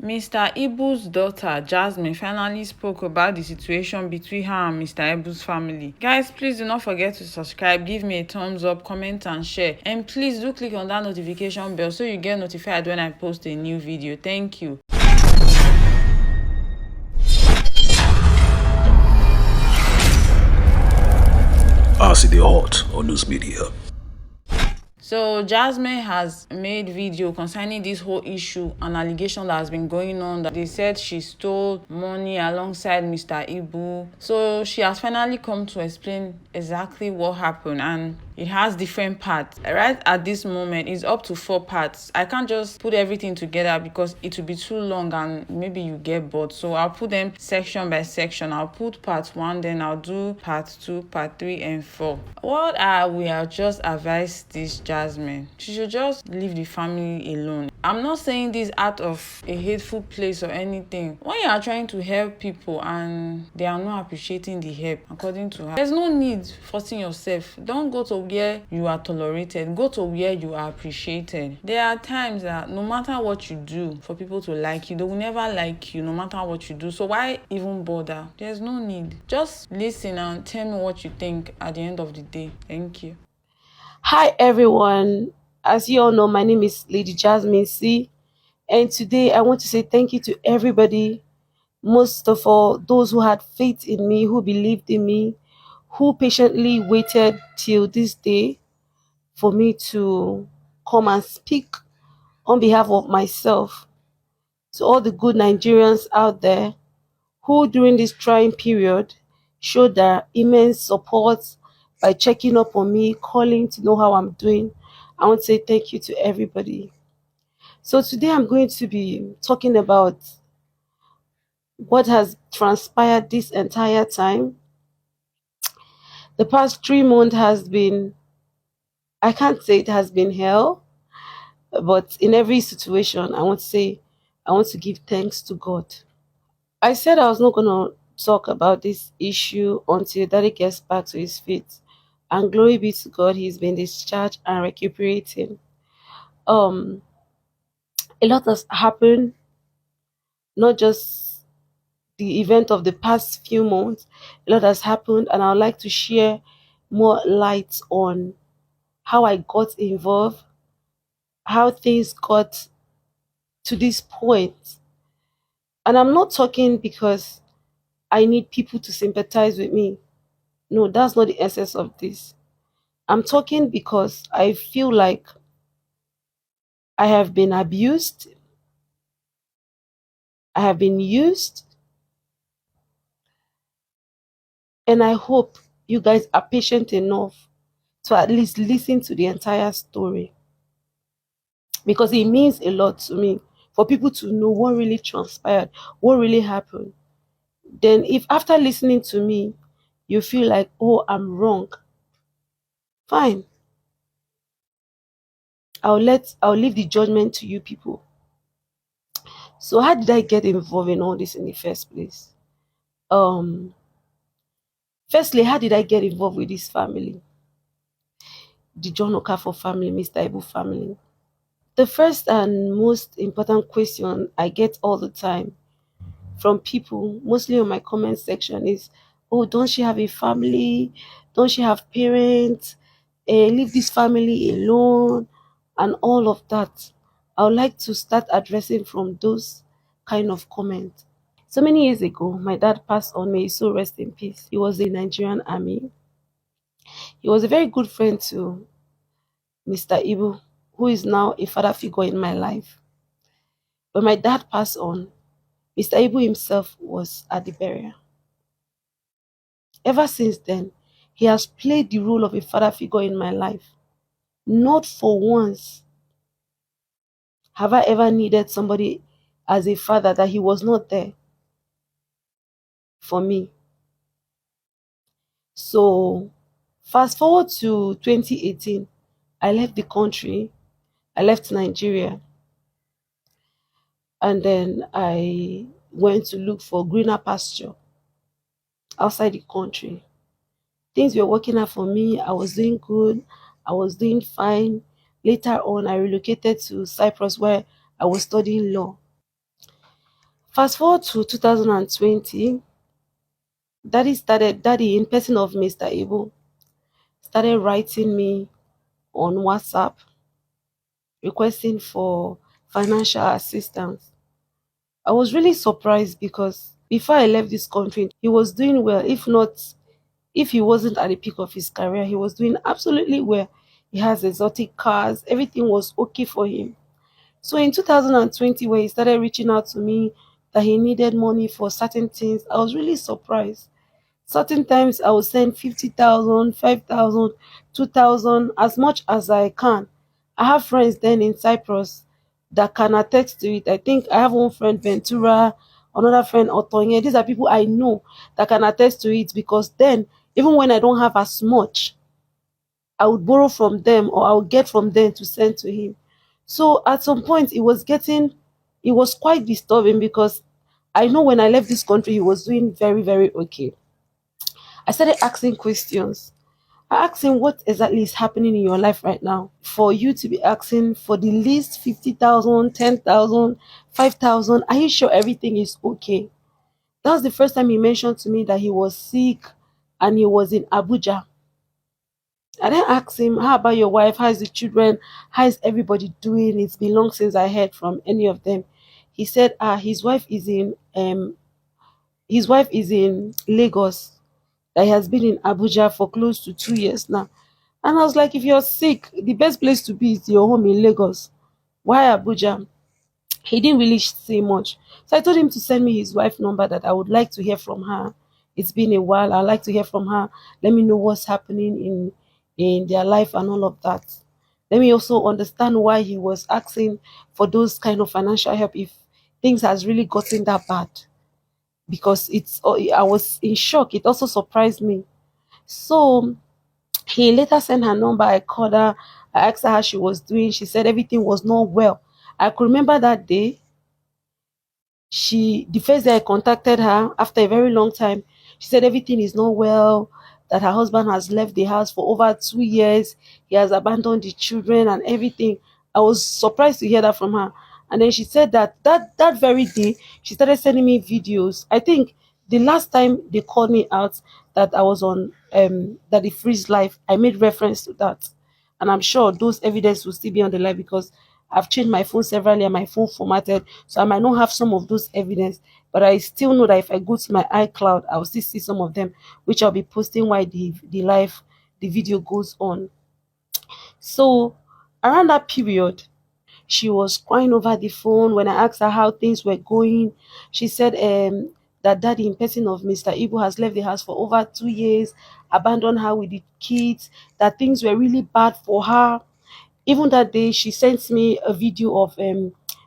Mr. Ibu's daughter, Jasmine, finally spoke about the situation between her and Mr. Ibu's family. Guys, please do not forget to subscribe, give me a thumbs up, comment and share. And please do click on that notification bell so you get notified when I post a new video. Thank you. RCD Hot on News Media. So Jasmine has made video concerning this whole issue and allegation that has been going on, that they said she stole money alongside Mr. Ibu. So she has finally come to explain exactly what happened, and it has different parts. Right at this moment, it's up to 4 parts. I can't just put everything together because it will be too long and maybe you get bored. So I'll put them section by section. I'll put part 1, then I'll do part 2, part 3, and 4. What I will have just advised this Jasmine, she should just leave the family alone. I'm not saying this out of a hateful place or anything. When you are trying to help people and they are not appreciating the help, according to her, there's no need forcing yourself. Don't go to where you are tolerated, go to where you are appreciated. There are times that no matter what you do for people to like you, they will never like you no matter what you do. So why even bother? There's no need. Just listen and tell me what you think at the end of the day. Thank you. Hi everyone, as you all know, my name is Lady Jasmine C, and today I want to say thank you to everybody, most of all those who had faith in me, who believed in me, who patiently waited till this day for me to come and speak on behalf of myself. To all the good Nigerians out there who during this trying period showed their immense support by checking up on me, calling to know how I'm doing. I want to say thank you to everybody. So today I'm going to be talking about what has transpired this entire time. The past 3 months has been, I can't say it has been hell, but in every situation, I want to give thanks to God. I said I was not going to talk about this issue until Daddy gets back to his feet. And glory be to God, he's been discharged and recuperating. Um, a lot has happened, not just the event of the past few months. A lot has happened, and I would like to share more light on how I got involved, how things got to this point. And I'm not talking because I need people to sympathize with me. No, that's not the essence of this. I'm talking because I feel like I have been abused, I have been used, and I hope you guys are patient enough to at least listen to the entire story, because it means a lot to me for people to know what really transpired, what really happened. Then, if after listening to me, you feel like, oh, I'm wrong, fine. I'll leave the judgment to you people. So, how did I get involved in all this in the first place? Um, Firstly, how did I get involved with this family? The John Okafor family, Mr. Ibu family. The first and most important question I get all the time from people, mostly on my comment section, is, oh, don't she have a family? Don't she have parents? Leave this family alone, and all of that. I would like to start addressing from those kind of comments. So many years ago, my dad passed on. May his soul rest in peace. He was in the Nigerian army. He was a very good friend to Mr. Ibu, who is now a father figure in my life. When my dad passed on, Mr. Ibu himself was at the burial. Ever since then, he has played the role of a father figure in my life. Not for once have I ever needed somebody as a father that he was not there for me. So, fast forward to 2018, I left the country, I left Nigeria, and then I went to look for greener pasture outside the country. Things were working out for me. I was doing good. I was doing fine. Later on, I relocated to Cyprus where I was studying law. Fast forward to 2020, daddy in person of Mr. Ibu started writing me on WhatsApp requesting for financial assistance. I was really surprised because before I left this country, he was doing well. If he wasn't at the peak of his career, he was doing absolutely well. He has exotic cars, everything was okay for him. So in 2020, when he started reaching out to me that he needed money for certain things, I was really surprised. Certain times I will send 50,000, 5,000, 2,000, as much as I can. I have friends then in Cyprus that can attest to it. I think I have one friend, Ventura, another friend, Otonye. These are people I know that can attest to it because then, even when I don't have as much, I would borrow from them or I would get from them to send to him. So at some point, it was quite disturbing because I know when I left this country, he was doing very, very okay. I started asking questions. I asked him what exactly is happening in your life right now for you to be asking for the least 50,000, 10,000, 5,000. Are you sure everything is okay? That was the first time he mentioned to me that he was sick and he was in Abuja. I then asked him, how about your wife? How's the children? How is everybody doing? It's been long since I heard from any of them. He said, his wife is in Lagos, that he has been in Abuja for close to 2 years now. And I was like, if you're sick, the best place to be is your home in Lagos. Why Abuja? He didn't really say much. So I told him to send me his wife's number that I would like to hear from her. It's been a while. I'd like to hear from her. Let me know what's happening in their life and all of that. Let me also understand why he was asking for those kind of financial help if things has really gotten that bad. Because I was in shock. It also surprised me. So he later sent her number. I called her. I asked her how she was doing. She said everything was not well. I could remember that day. The first day I contacted her after a very long time, she said everything is not well, that her husband has left the house for over 2 years. He has abandoned the children and everything. I was surprised to hear that from her. And then she said that very day, she started sending me videos. I think the last time they called me out that I was on that the freeze live, I made reference to that. And I'm sure those evidence will still be on the live because I've changed my phone severally and my phone formatted, so I might not have some of those evidence, but I still know that if I go to my iCloud, I'll still see some of them, which I'll be posting while the video goes on. So around that period, she was crying over the phone. When I asked her how things were going, she said that daddy in person of Mr. Ibu has left the house for over 2 years, abandoned her with the kids, that things were really bad for her. Even that day, she sent me a video of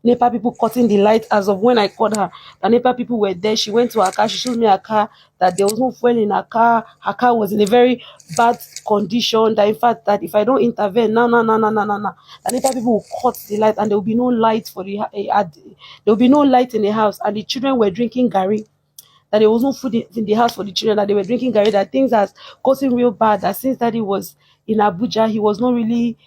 NEPA people cutting the light as of when I called her. The NEPA people were there. She went to her car. She showed me her car, that there was no fuel in her car. Her car was in a very bad condition. That in fact, that if I don't intervene, no, no, no, no, no, no, no. The NEPA people will cut the light and there will be no light there will be no light in the house. And the children were drinking Gary, that there was no food in the house for the children, that they were drinking Gary, that things has gotten real bad, that since daddy was in Abuja, he was not really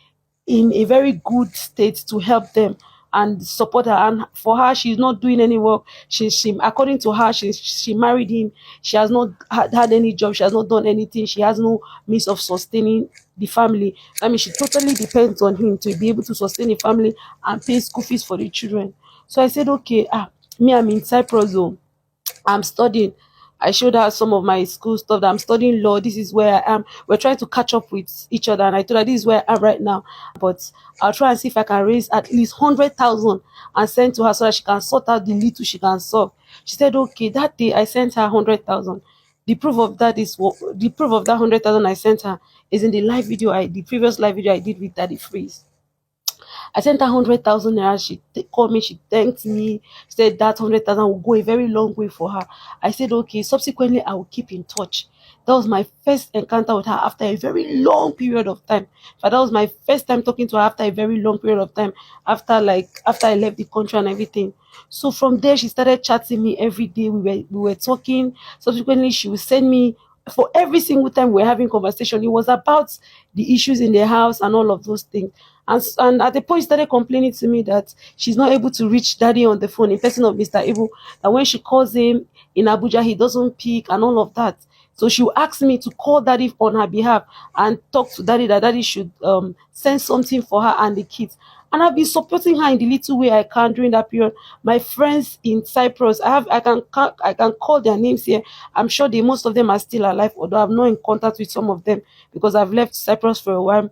in a very good state to help them and support her. And for her, she's not doing any work. She according to her, she married him. She has not had any job. She has not done anything. She has no means of sustaining the family. I mean, she totally depends on him to be able to sustain the family and pay school fees for the children. So I said, okay, me, I'm in Cyprus zone. I'm studying. I showed her some of my school stuff that I'm studying law. This is where I am. We're trying to catch up with each other. And I told her this is where I am right now. But I'll try and see if I can raise at least 100,000 and send to her so that she can sort out the little she can solve. She said, okay. That day I sent her 100,000. The proof of that 100,000 I sent her is in the previous live video I did with Daddy Freeze. I sent her 100,000 naira. She called me, she thanked me, said that 100,000 will go a very long way for her. I said, okay. Subsequently, I will keep in touch. That was my first encounter with her after a very long period of time. But that was my first time talking to her after a very long period of time, after I left the country and everything. So from there, she started chatting me every day. We were talking. Subsequently, she would send me for every single time we're having conversation, it was about the issues in the house and all of those things. And at the point, she started complaining to me that she's not able to reach daddy on the phone in person of Mr. Ibu, that when she calls him in Abuja, he doesn't pick and all of that. So she will ask me to call daddy on her behalf and talk to daddy that daddy should send something for her and the kids. And I've been supporting her in the little way I can during that period. My friends in Cyprus, I can call their names here. I'm sure most of them are still alive, although I'm not in contact with some of them because I've left Cyprus for a while.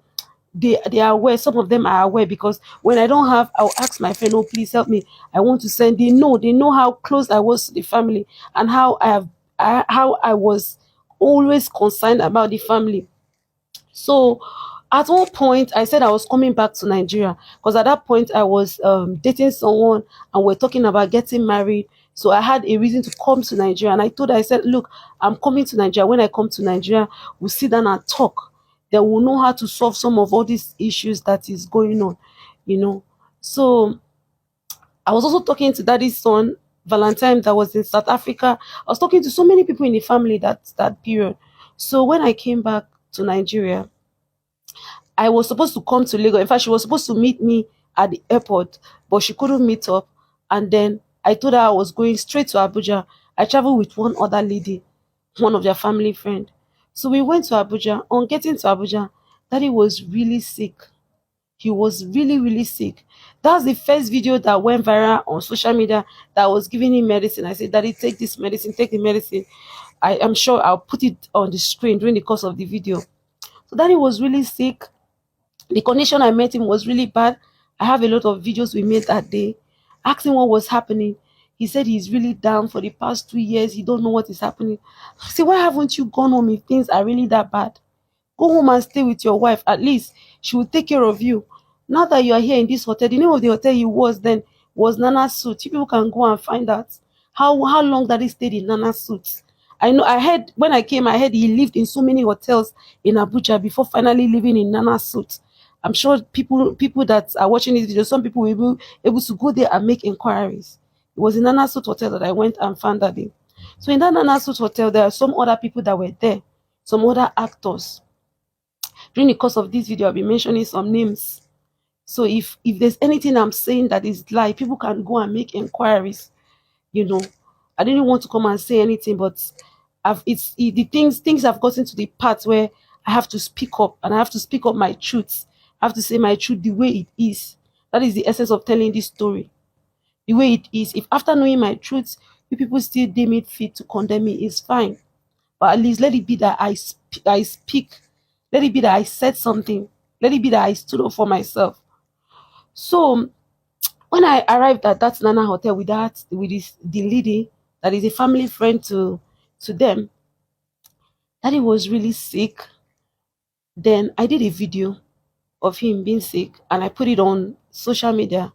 They are aware. Some of them are aware because when I don't have, I'll ask my friend, "Oh, please help me. I want to send." They know how close I was to the family and how I was always concerned about the family. So at one point, I said I was coming back to Nigeria because at that point I was dating someone and we're talking about getting married. So I had a reason to come to Nigeria, and I told her, I said, "Look, I'm coming to Nigeria. When I come to Nigeria, we'll sit down and talk. Then we'll know how to solve some of all these issues that is going on, you know." So I was also talking to daddy's son, Valentine, that was in South Africa. I was talking to so many people in the family that period. So when I came back to Nigeria, I was supposed to come to Lagos. In fact, she was supposed to meet me at the airport, but she couldn't meet up. And then I told her I was going straight to Abuja. I traveled with one other lady, one of their family friend. So we went to Abuja. On getting to Abuja, daddy was really sick. He was really, really sick. That was the first video that went viral on social media that was giving him medicine. I said, "Daddy, take this medicine, take the medicine." I am sure I'll put it on the screen during the course of the video. So daddy was really sick. The condition I met him was really bad. I have a lot of videos we made that day. Asking what was happening. He said he's really down for the past 2 years. He don't know what is happening. I said, "Why haven't you gone home if things are really that bad? Go home and stay with your wife. At least she will take care of you. Now that you are here in this hotel," the name of the hotel he was then was Nana Suit. You people can go and find out how long that he stayed in Nana Suit. I know I heard when I came, I heard he lived in so many hotels in Abuja before finally living in Nana Suit. I'm sure people that are watching this video, some people will be able to go there and make inquiries. It was in Nana Suit Hotel that I went and found that day. So in that Nana Suit Hotel, there are some other people that were there, some other actors. During the course of this video, I'll be mentioning some names. So if there's anything I'm saying that is lie, people can go and make inquiries. You know, I didn't want to come and say anything, but the things have gotten to the part where I have to speak up, and I have to speak up my truths. I have to say my truth the way it is. That is the essence of telling this story. The way it is. If after knowing my truths, you people still deem it fit to condemn me, it's fine. But at least let it be that I speak. Let it be that I said something. Let it be that I stood up for myself. So when I arrived at that Nana hotel the lady that is a family friend to them, daddy was really sick. Then I did a video of him being sick and I put it on social media.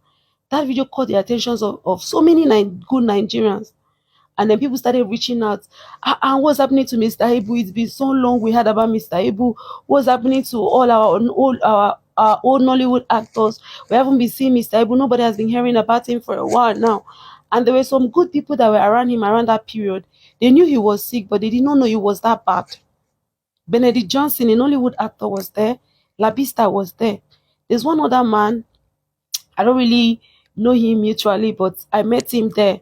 That video caught the attentions of so many good Nigerians. And then people started reaching out. What's happening to Mr. Ibu? It's been so long we heard about Mr. Ibu. What's happening to our old Nollywood actors? We haven't been seeing Mr. Ibu. Nobody has been hearing about him for a while now. And there were some good people that were around him around that period. They knew he was sick, but they did not know he was that bad. Benedict Johnson, a Nollywood actor, was there. Labista was there. There's one other man. I don't really know him mutually, but I met him there.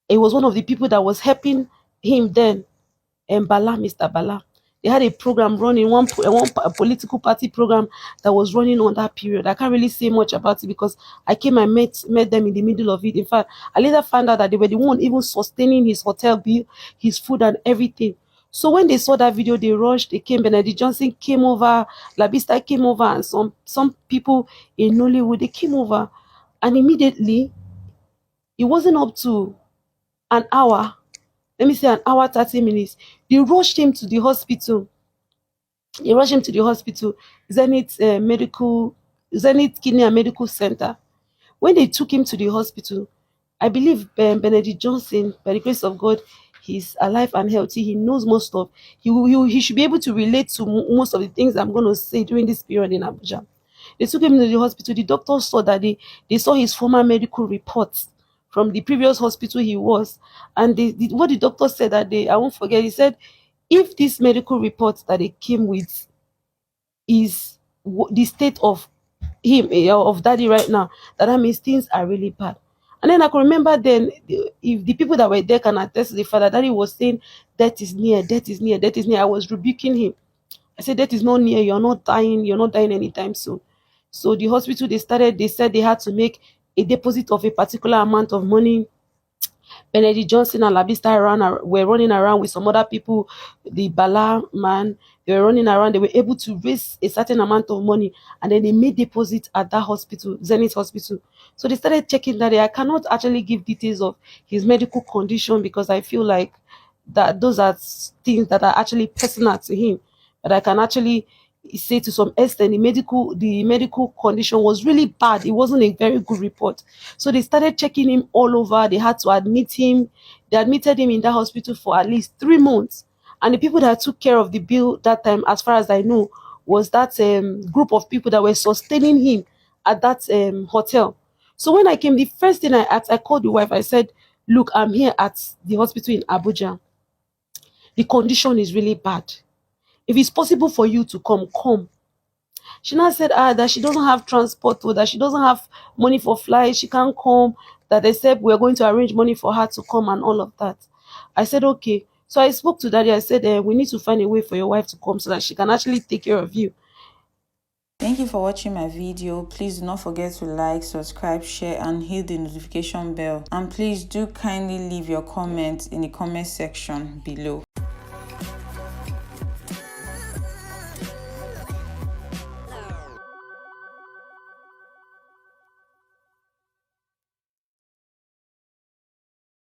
It was one of the people that was helping him then, and Bala, Mr. Bala. They had a program running, a political party program that was running on that period. I can't really say much about it because I came and met them in the middle of it. In fact, I later found out that they were the one even sustaining his hotel bill, his food and everything. So when they saw that video, they rushed, they came, Benedict Johnson came over, Labista came over, and some people in Nollywood, they came over. And immediately, it wasn't up to an hour, let me say an hour 30 minutes, they rushed him to the hospital. Zenith Kidney and Medical Center. When they took him to the hospital, I believe Benedict Johnson, by the grace of God, he's alive and healthy. He knows most of he should be able to relate to most of the things I'm going to say during this period in Abuja. They took him to the hospital. The doctors saw that they saw his former medical reports from the previous hospital he was. And what the doctor said that day, I won't forget, he said If this medical report that they came with is the state of him, of daddy right now, that means things are really bad. And then I could remember then, if the people that were there can attest to the fact that daddy was saying, death is near, death is near, death is near. I was rebuking him. I said, death is not near, you're not dying anytime soon. So the hospital, they said they had to make a deposit of a particular amount of money. Benedict Johnson and Labista were running around with some other people, the Bala man. They were running around. They were able to raise a certain amount of money, and then they made deposit at that hospital, Zenith Hospital. So they started checking that day. I cannot actually give details of his medical condition because I feel like that those are things that are actually personal to him. But I can actually say to some extent the medical condition was really bad. It wasn't a very good report. So they started checking him all over. They had to admit him. They admitted him in that hospital for at least 3 months. And the people that took care of the bill that time, as far as I know, was that group of people that were sustaining him at that hotel. So when I came, the first thing I asked, I called the wife. I said, look, I'm here at the hospital in Abuja. The condition is really bad. If it's possible for you to come, come. She now said, that she doesn't have transport, or that she doesn't have money for flight. She can't come. That they said we're going to arrange money for her to come and all of that. I said, okay. So I spoke to daddy. I said, we need to find a way for your wife to come so that she can actually take care of you. Thank you for watching my video. Please do not forget to like, subscribe, share, and hit the notification bell. And please do kindly leave your comments in the comment section below.